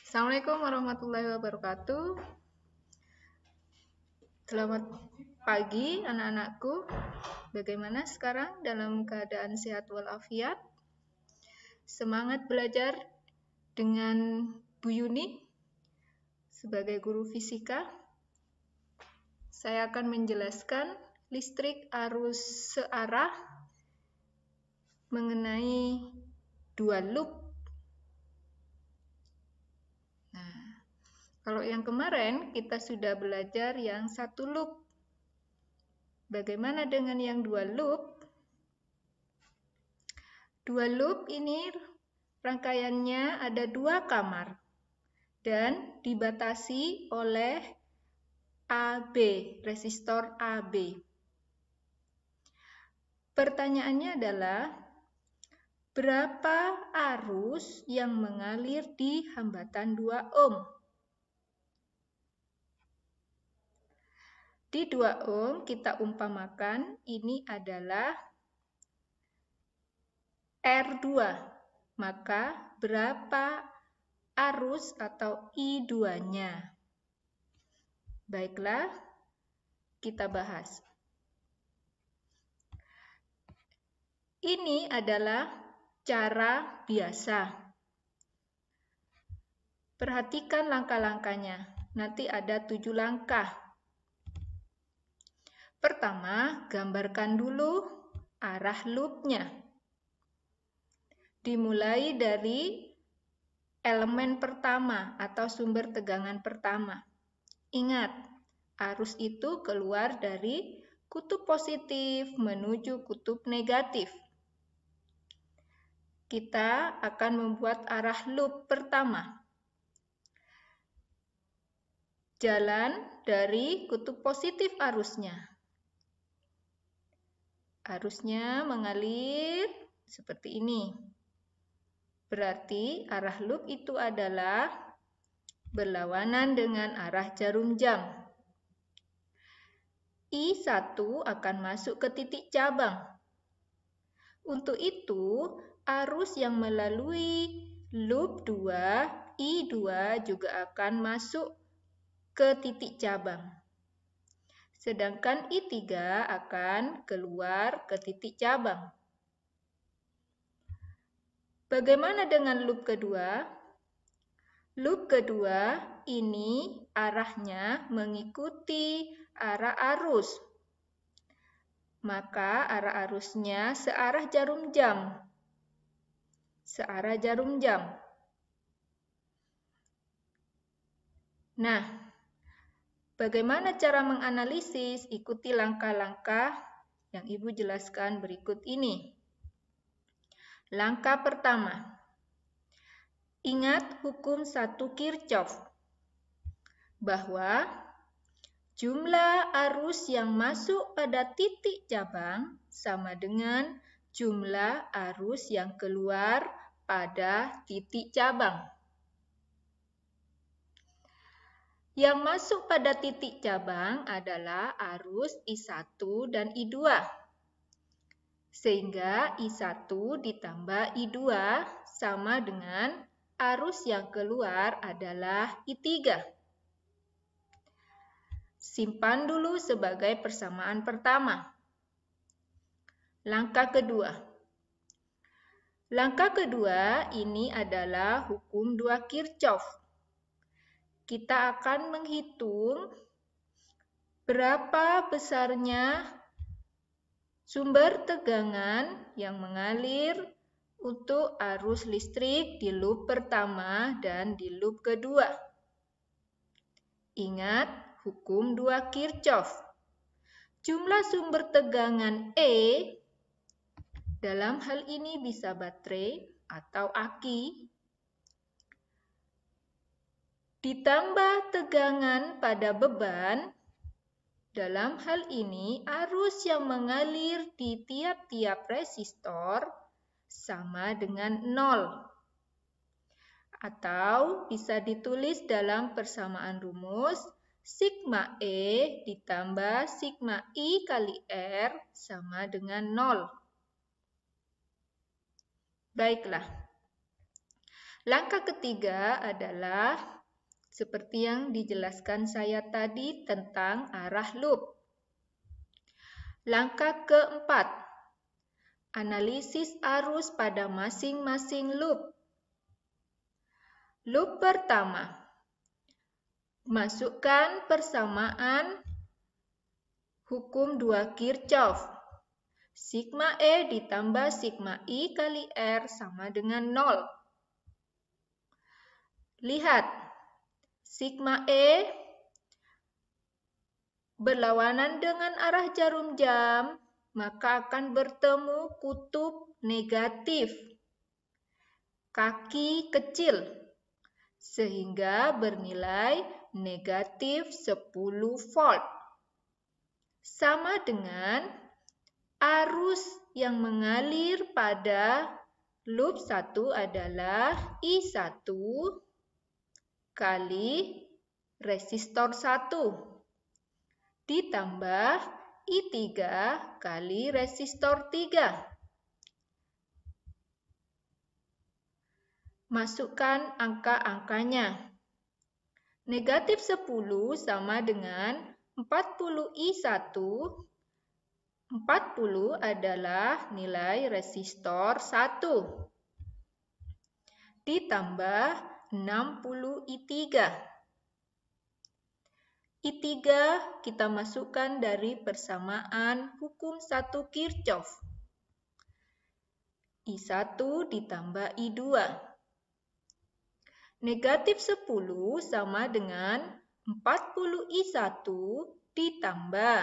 Assalamualaikum warahmatullahi wabarakatuh. Selamat pagi anak-anakku. Bagaimana sekarang dalam keadaan sehat walafiat? Semangat belajar dengan Bu Yuni sebagai guru fisika. Saya akan menjelaskan listrik arus searah mengenai dua loop. Kalau yang kemarin kita sudah belajar yang satu loop. Bagaimana dengan yang dua loop? Dua loop ini rangkaiannya ada dua kamar dan dibatasi oleh AB, resistor AB. Pertanyaannya adalah, berapa arus yang mengalir di hambatan 2 ohm? Di 2 ohm kita umpamakan ini adalah R2. Maka berapa arus atau I2-nya? Baiklah, kita bahas. Ini adalah cara biasa. Perhatikan langkah-langkahnya. Nanti ada 7 langkah. Pertama, gambarkan dulu arah loopnya. Dimulai dari elemen pertama atau sumber tegangan pertama. Ingat, arus itu keluar dari kutub positif menuju kutub negatif. Kita akan membuat arah loop pertama. Jalan dari kutub positif arusnya. Arusnya mengalir seperti ini. Berarti arah loop itu adalah berlawanan dengan arah jarum jam. I1 akan masuk ke titik cabang. Untuk itu, arus yang melalui loop 2, I2 juga akan masuk ke titik cabang. Sedangkan I3 akan keluar ke titik cabang. Bagaimana dengan loop kedua? Loop kedua ini arahnya mengikuti arah arus. Maka arah arusnya searah jarum jam. Searah jarum jam. Nah, bagaimana cara menganalisis? Ikuti langkah-langkah yang Ibu jelaskan berikut ini. Langkah pertama, ingat hukum 1 Kirchhoff bahwa jumlah arus yang masuk pada titik cabang sama dengan jumlah arus yang keluar pada titik cabang. Yang masuk pada titik cabang adalah arus I1 dan I2. Sehingga I1 ditambah I2 sama dengan arus yang keluar adalah I3. Simpan dulu sebagai persamaan pertama. Langkah kedua. Langkah kedua ini adalah hukum 2 Kirchhoff. Kita akan menghitung berapa besarnya sumber tegangan yang mengalir untuk arus listrik di loop pertama dan di loop kedua. Ingat hukum 2 Kirchhoff. Jumlah sumber tegangan E, dalam hal ini bisa baterai atau aki, ditambah tegangan pada beban, dalam hal ini arus yang mengalir di tiap-tiap resistor sama dengan 0. Atau bisa ditulis dalam persamaan rumus sigma E ditambah sigma I kali R sama dengan 0. Baiklah. Langkah ketiga adalah seperti yang dijelaskan saya tadi tentang arah loop. Langkah keempat, analisis arus pada masing-masing loop. Loop pertama, masukkan persamaan hukum 2 Kirchhoff. Sigma E ditambah sigma I kali R sama dengan 0. Lihat, sigma E berlawanan dengan arah jarum jam, maka akan bertemu kutub negatif, kaki kecil, sehingga bernilai negatif 10 volt. Sama dengan arus yang mengalir pada loop 1 adalah I1 kali resistor 1 ditambah I3 kali resistor 3. Masukkan angka-angkanya. Negatif 10 sama dengan 40 I1. 40 adalah nilai resistor 1. Ditambah 60 I3. I3 kita masukkan dari persamaan hukum 1 Kirchhoff. I1 ditambah I2. Negatif 10 sama dengan 40 I1 ditambah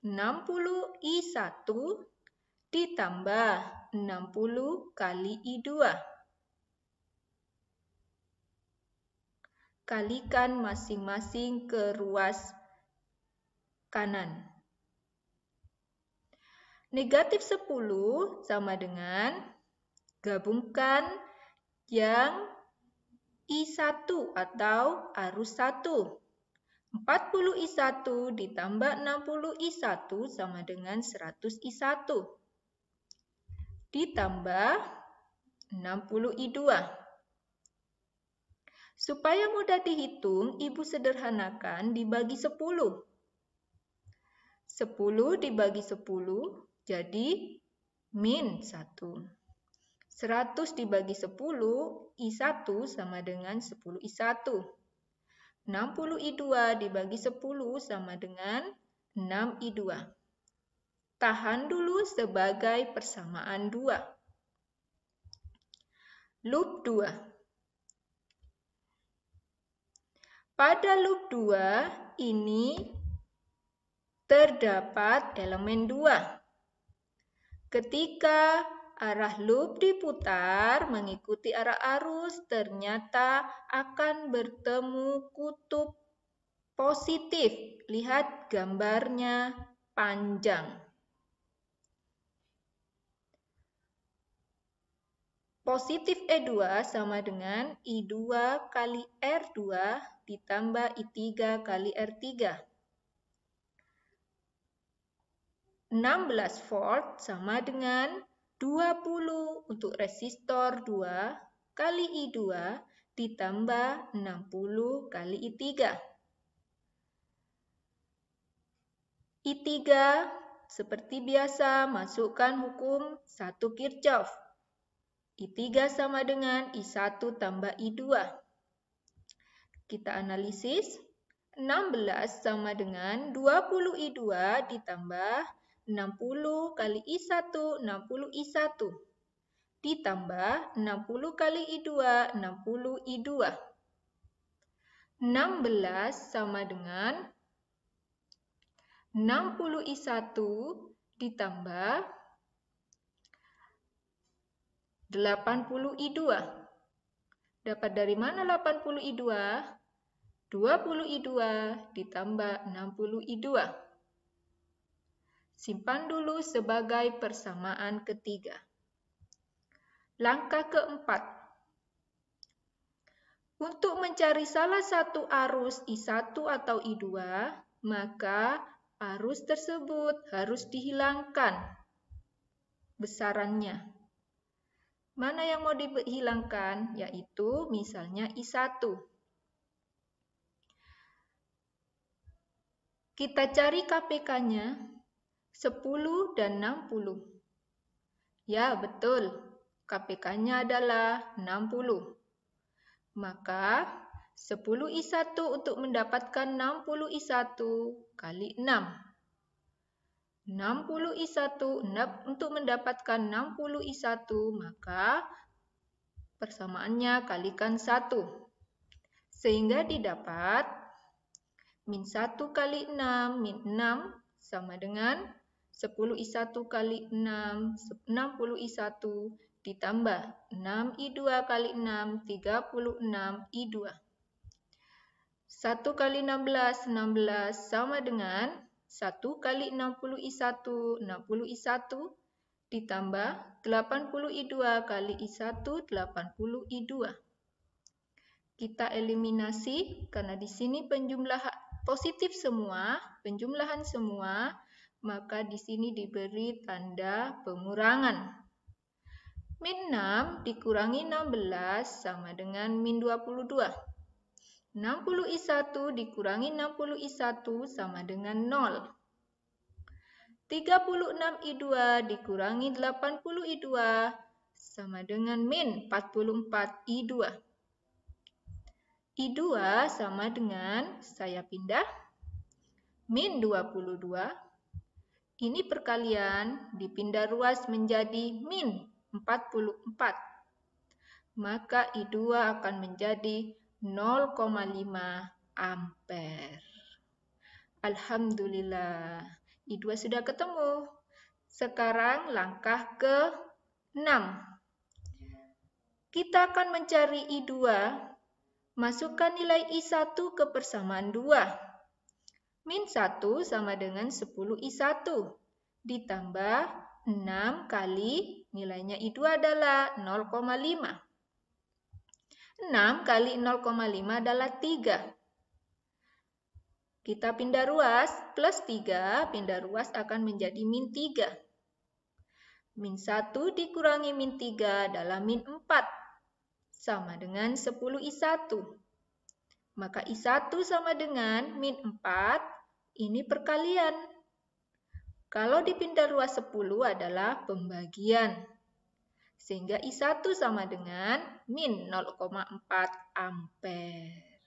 60 I1 ditambah 60 kali I2. Kalikan masing-masing ke ruas kanan. Negatif 10 sama dengan gabungkan yang I1 atau arus 1. 40 I1 ditambah 60 I1 sama dengan 100 I1. Ditambah 60 I2. Supaya mudah dihitung, Ibu sederhanakan dibagi 10. 10 dibagi 10 jadi min 1. 100 dibagi 10, I1 sama dengan 10 I1. 60 I2 dibagi 10 sama dengan 6 I2. Tahan dulu sebagai persamaan 2. Loop 2. Pada loop 2 ini terdapat elemen 2. Ketika arah loop diputar mengikuti arah arus, ternyata akan bertemu kutub positif. Lihat gambarnya panjang. Positif E2 sama dengan I2 kali R2 ditambah I3 kali R3. 16 volt sama dengan 20 untuk resistor 2 kali I2 ditambah 60 kali I3. I3 seperti biasa masukkan hukum 1 Kirchhoff. I3 sama dengan I1 tambah I2. Kita analisis. 16 sama dengan 20 I2 ditambah 60 kali I1, 60 I1. Ditambah 60 kali I2, 60 I2. 16 sama dengan 60 I1 ditambah 80 I2. Dapat dari mana 80 I2? 20 I2 ditambah 60 I2. Simpan dulu sebagai persamaan ketiga. Langkah keempat. Untuk mencari salah satu arus I1 atau I2, maka arus tersebut harus dihilangkan besarannya. Mana yang mau dihilangkan? Yaitu misalnya I1. Kita cari KPK-nya 10 dan 60. Ya, betul. KPK-nya adalah 60. Maka 10I1 untuk mendapatkan 60I1 kali 6. 60I1 untuk mendapatkan 60I1, maka persamaannya kalikan 1. Sehingga didapat min 1 kali 6, min 6 sama dengan 10I1 kali 6, 60I1 ditambah 6I2 kali 6, 36I2. 1 kali 16, 16 sama dengan 1 kali 60I1, 60I1 ditambah 80I2 kali I1, 80I2. Kita eliminasi karena di sini penjumlahan positif semua, penjumlahan semua, maka di sini diberi tanda pengurangan. Min 6 dikurangi 16 sama dengan min 22. 60I1 dikurangi 60I1 sama dengan 0. 36I2 dikurangi 80I2 sama dengan min 44I2. I2 sama dengan, saya pindah, min 22. Ini perkalian dipindah ruas menjadi min 44. Maka I2 akan menjadi 0,5 ampere. Alhamdulillah, I2 sudah ketemu. Sekarang langkah ke-6. Kita akan mencari I2. Masukkan nilai I1 ke persamaan 2. Min 1 sama dengan 10I1. Ditambah 6 kali nilainya I2 adalah 0,5. 6 kali 0,5 adalah 3. Kita pindah ruas, plus 3, pindah ruas akan menjadi min 3. Min 1 dikurangi min 3 adalah min 4. Sama dengan 10I1. Maka I1 sama dengan min 4, ini perkalian. Kalau dipindah ruas 10 adalah pembagian. Sehingga I1 sama dengan min 0,4 ampere.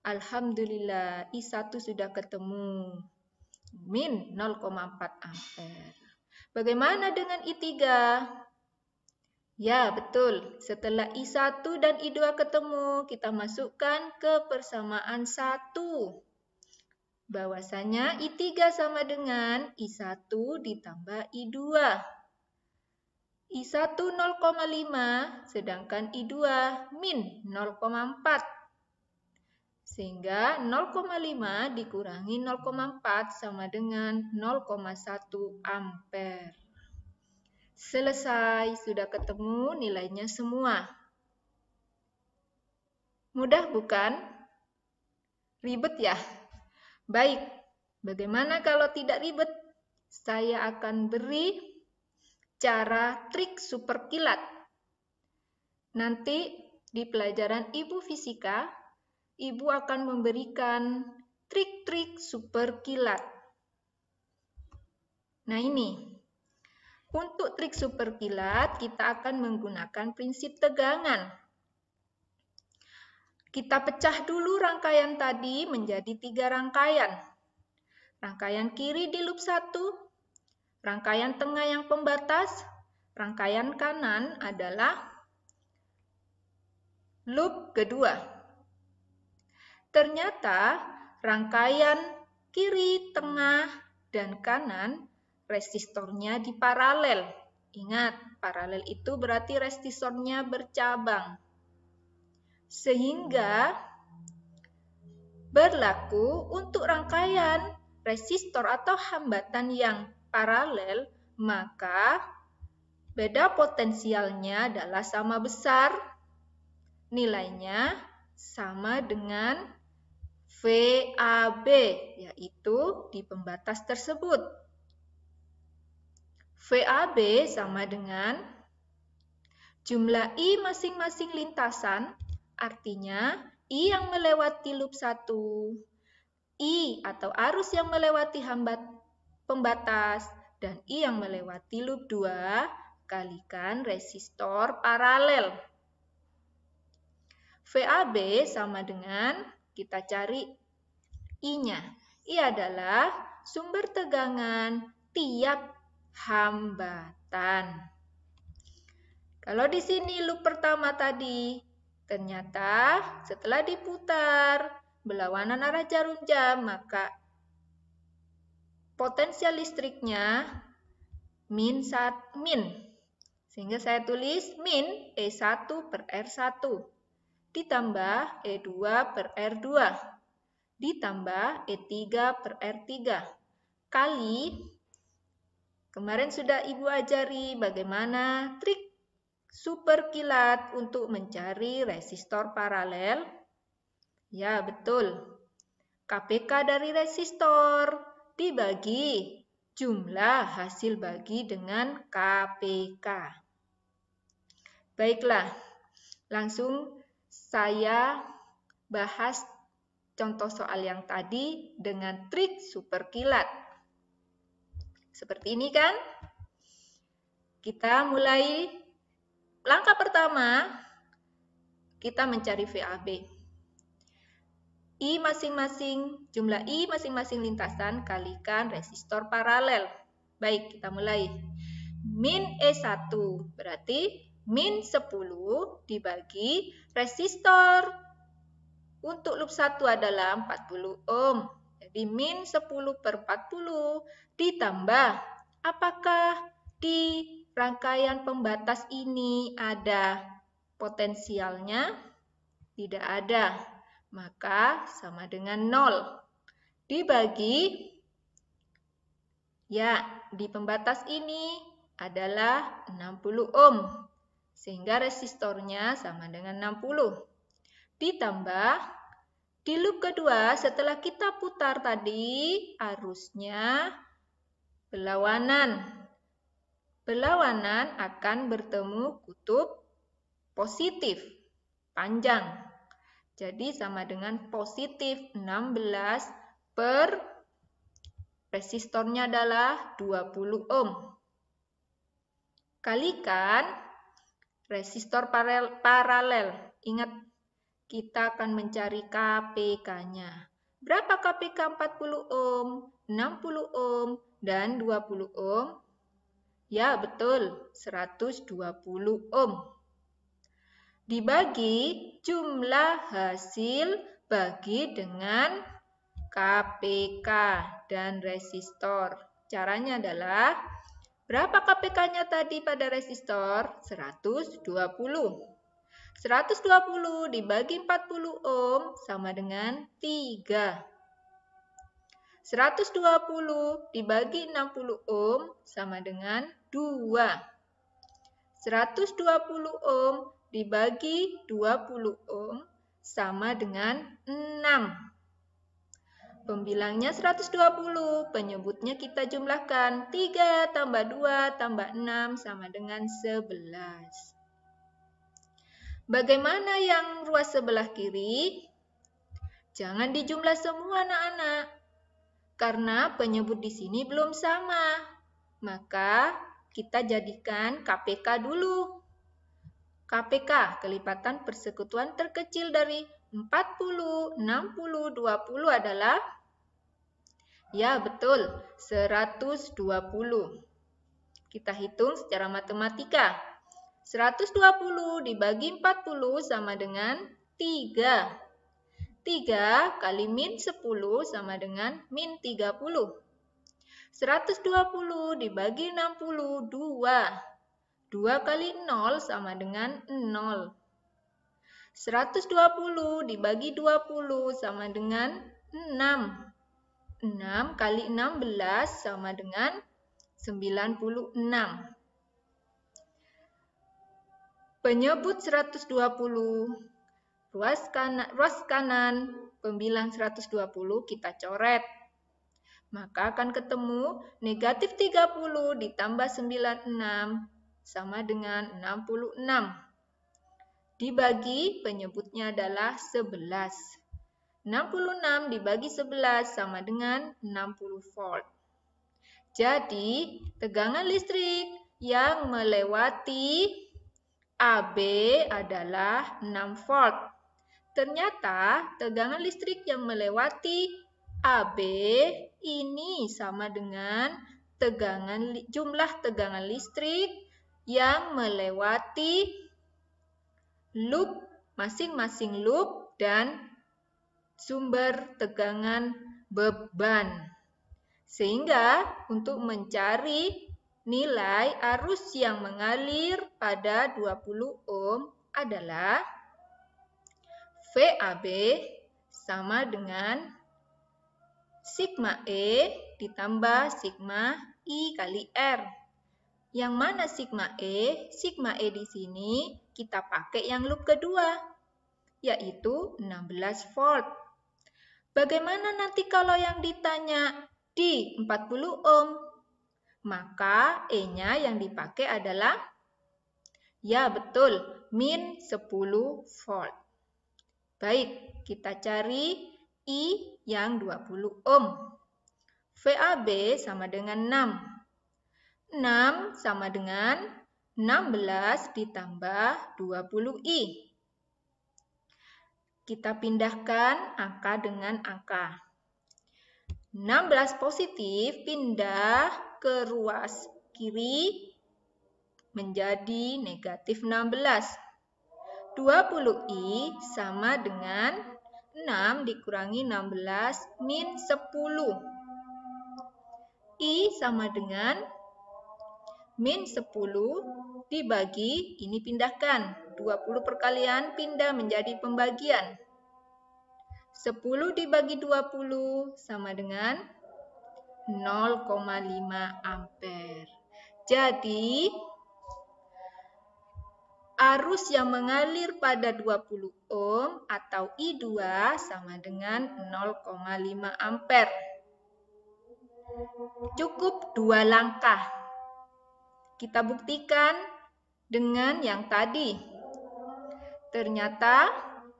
Alhamdulillah, I1 sudah ketemu. Min 0,4 ampere. Bagaimana dengan I3? Ya, betul. Setelah I1 dan I2 ketemu, kita masukkan ke persamaan 1. Bahwasanya I3 sama dengan I1 ditambah I2. I1 0,5, sedangkan I2 min 0,4. Sehingga 0,5 dikurangi 0,4 sama dengan 0,1 ampere. Selesai, sudah ketemu nilainya semua. Mudah bukan? Ribet ya? Baik, bagaimana kalau tidak ribet? Saya akan beri cara trik super kilat. Nanti di pelajaran Ibu Fisika, Ibu akan memberikan trik-trik super kilat. Nah ini, untuk trik super kilat kita akan menggunakan prinsip tegangan. Kita pecah dulu rangkaian tadi menjadi 3 rangkaian. Rangkaian kiri di loop 1, rangkaian tengah yang pembatas, rangkaian kanan adalah loop kedua. Ternyata rangkaian kiri, tengah, dan kanan resistornya diparalel. Ingat, paralel itu berarti resistornya bercabang. Sehingga berlaku untuk rangkaian resistor atau hambatan yang paralel, maka beda potensialnya adalah sama besar, nilainya sama dengan VAB, yaitu di pembatas tersebut. VAB sama dengan Jumlah I masing-masing lintasan, artinya I yang melewati loop 1, I atau arus yang melewati pembatas, dan I yang melewati loop 2, kalikan resistor paralel. VAB sama dengan, kita cari I-nya. I adalah sumber tegangan tiap hambatan. Kalau di sini loop pertama tadi, ternyata setelah diputar berlawanan arah jarum jam, maka potensial listriknya min. Sehingga saya tulis min E1 per R1 ditambah E2 per R2 ditambah E3 per R3 kali, kemarin sudah Ibu ajari bagaimana trik super kilat untuk mencari resistor paralel. Ya, betul. KPK dari resistor dibagi jumlah hasil bagi dengan KPK. Baiklah, langsung saya bahas contoh soal yang tadi dengan trik super kilat. Seperti ini kan? Kita mulai langkah pertama, kita mencari VAB. Jumlah I masing-masing lintasan kalikan resistor paralel. Baik, kita mulai. Min E1 berarti min 10 dibagi resistor untuk loop 1 adalah 40 ohm. Jadi min 10 per 40 ditambah, apakah di rangkaian pembatas ini ada potensialnya? Tidak ada, maka sama dengan 0. Dibagi, ya, di pembatas ini adalah 60 ohm. Sehingga resistornya sama dengan 60. Ditambah, di loop kedua setelah kita putar tadi arusnya berlawanan. Berlawanan akan bertemu kutub positif, panjang. Jadi sama dengan positif 16 per resistornya adalah 20 ohm. Kalikan resistor paralel. Ingat, kita akan mencari KPK-nya. Berapa KPK 40 ohm, 60 ohm, dan 20 ohm? Ya, betul, 120 ohm. Dibagi jumlah hasil bagi dengan KPK dan resistor. Caranya adalah, berapa KPK-nya tadi pada resistor? 120. 120 dibagi 40 ohm sama dengan 3. 120 dibagi 60 ohm sama dengan 2. 120 ohm dibagi 20 ohm sama dengan 6. Pembilangnya 120, penyebutnya kita jumlahkan. 3 tambah 2 tambah 6 sama dengan 11. Bagaimana yang ruas sebelah kiri? Jangan dijumlah semua anak-anak, karena penyebut di sini belum sama. Maka kita jadikan KPK dulu. KPK, kelipatan persekutuan terkecil dari 40, 60, 20 adalah, ya betul, 120. Kita hitung secara matematika. 120 dibagi 40 sama dengan 3. 3 kali min 10 sama dengan min 30. 120 dibagi 60, 2. 2 kali 0 sama dengan 0. 120 dibagi 20 sama dengan 6. 6 kali 16 sama dengan 96. Penyebut 120, ruas kanan, pembilang 120 kita coret. Maka akan ketemu negatif 30 ditambah 96 sama dengan 66. Dibagi, penyebutnya adalah 11. 66 dibagi 11 sama dengan 60 volt. Jadi, tegangan listrik yang melewati AB adalah 6 volt. Ternyata tegangan listrik yang melewati AB ini sama dengan jumlah tegangan listrik yang melewati loop, masing-masing loop dan sumber tegangan beban. Sehingga untuk mencari nilai arus yang mengalir pada 20 ohm adalah VAB sama dengan sigma E ditambah sigma I kali R. Yang mana sigma E? Sigma E di sini kita pakai yang loop kedua, yaitu 16 volt. Bagaimana nanti kalau yang ditanya di 40 ohm? Maka E-nya yang dipakai adalah, ya betul, min 10 volt. Baik, kita cari I yang 20 ohm. VAB sama dengan 6. 6 sama dengan 16 ditambah 20I. Kita pindahkan angka dengan angka. 16 positif pindah ke ruas kiri menjadi negatif 16. 20I sama dengan 6 dikurangi 16 min 10. I sama dengan min 10 dibagi, ini pindahkan. 20 perkalian pindah menjadi pembagian. 10 dibagi 20 sama dengan 0,5 ampere. Jadi, arus yang mengalir pada 20 ohm atau I2 sama dengan 0,5 ampere. Cukup 2 langkah. Kita buktikan dengan yang tadi. Ternyata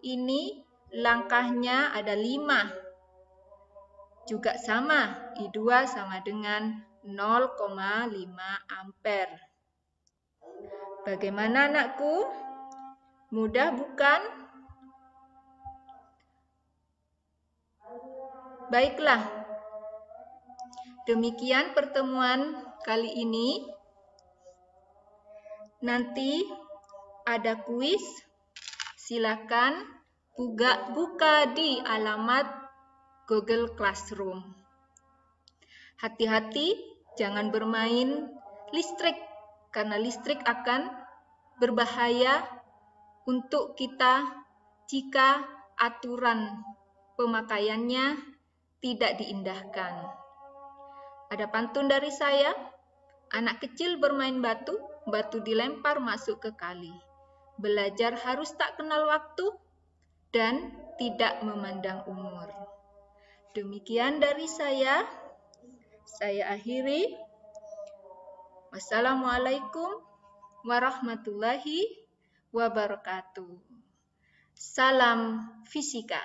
ini langkahnya ada 5. Juga sama, I2 sama dengan 0,5 ampere. Bagaimana anakku? Mudah bukan? Baiklah. Demikian pertemuan kali ini. Nanti ada kuis. Silakan buka di alamat Google Classroom. Hati-hati, jangan bermain listrik. Karena listrik akan berbahaya untuk kita jika aturan pemakaiannya tidak diindahkan. Ada pantun dari saya, anak kecil bermain batu, batu dilempar masuk ke kali. Belajar harus tak kenal waktu dan tidak memandang umur. Demikian dari saya akhiri. Wassalamualaikum warahmatullahi wabarakatuh. Salam fisika.